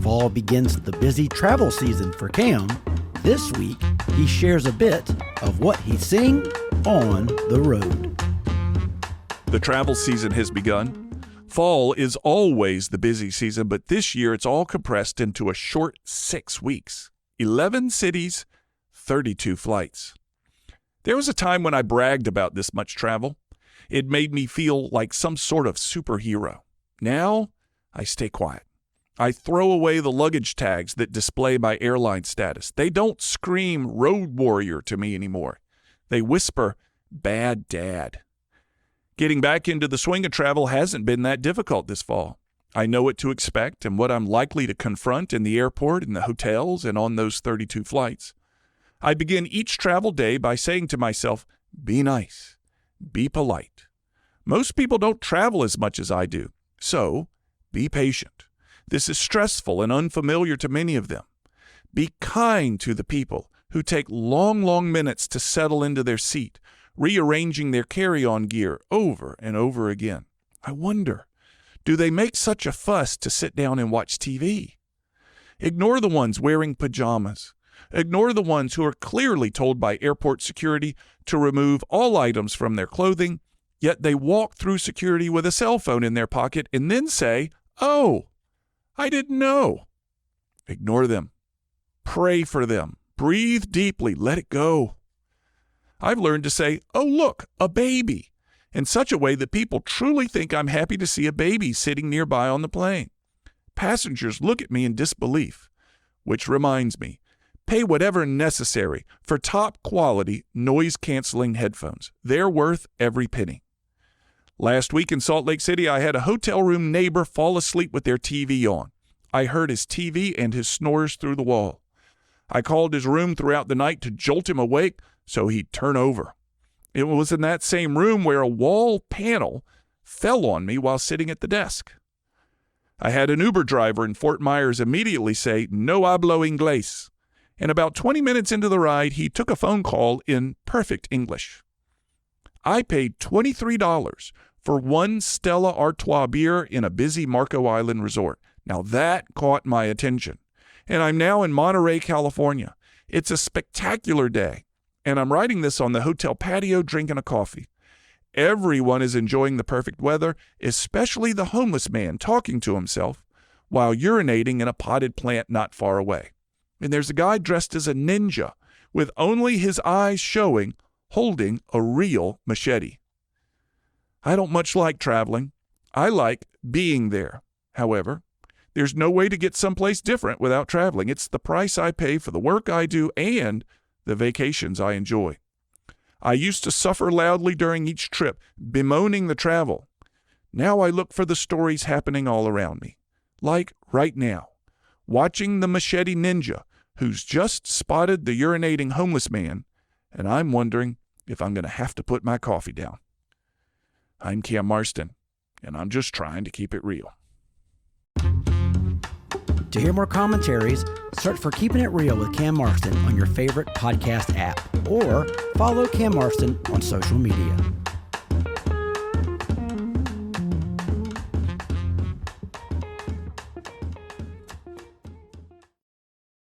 Fall begins the busy travel season for Cam. This week, he shares a bit of what he's seeing on the road. The travel season has begun. Fall is always the busy season, but this year it's all compressed into a short 6 weeks. 11 cities, 32 flights. There was a time when I bragged about this much travel. It made me feel like some sort of superhero. Now, I stay quiet. I throw away the luggage tags that display my airline status. They don't scream road warrior to me anymore. They whisper, bad dad. Getting back into the swing of travel hasn't been that difficult this fall. I know what to expect and what I'm likely to confront in the airport, in the hotels, and on those 32 flights. I begin each travel day by saying to myself, be nice, be polite. Most people don't travel as much as I do, so be patient. This is stressful and unfamiliar to many of them. Be kind to the people who take long minutes to settle into their seat, rearranging their carry-on gear over and over again. I wonder, do they make such a fuss to sit down and watch TV? Ignore the ones wearing pajamas. Ignore the ones who are clearly told by airport security to remove all items from their clothing, yet they walk through security with a cell phone in their pocket and then say, "Oh, I didn't know." Ignore them. Pray for them. Breathe deeply. Let it go. I've learned to say, "Oh, look, a baby," in such a way that people truly think I'm happy to see a baby sitting nearby on the plane. Passengers look at me in disbelief, which reminds me, pay whatever necessary for top-quality, noise-canceling headphones. They're worth every penny. Last week in Salt Lake City, I had a hotel room neighbor fall asleep with their TV on. I heard his TV and his snores through the wall. I called his room throughout the night to jolt him awake so he'd turn over. It was in that same room where a wall panel fell on me while sitting at the desk. I had an Uber driver in Fort Myers immediately say, "No hablo inglés." And about 20 minutes into the ride, he took a phone call in perfect English. I paid $23 for one Stella Artois beer in a busy Marco Island resort. Now that caught my attention. And I'm now in Monterey, California. It's a spectacular day, and I'm writing this on the hotel patio drinking a coffee. Everyone is enjoying the perfect weather, especially the homeless man talking to himself while urinating in a potted plant not far away. And there's a guy dressed as a ninja with only his eyes showing, holding a real machete. I don't much like traveling. I like being there. However, there's no way to get someplace different without traveling. It's the price I pay for the work I do and the vacations I enjoy. I used to suffer loudly during each trip, bemoaning the travel. Now I look for the stories happening all around me. Like right now, watching the machete ninja who's just spotted the urinating homeless man, and I'm wondering if I'm going to have to put my coffee down. I'm Cam Marston, and I'm just trying to keep it real. To hear more commentaries, search for Keeping It Real with Cam Marston on your favorite podcast app or follow Cam Marston on social media.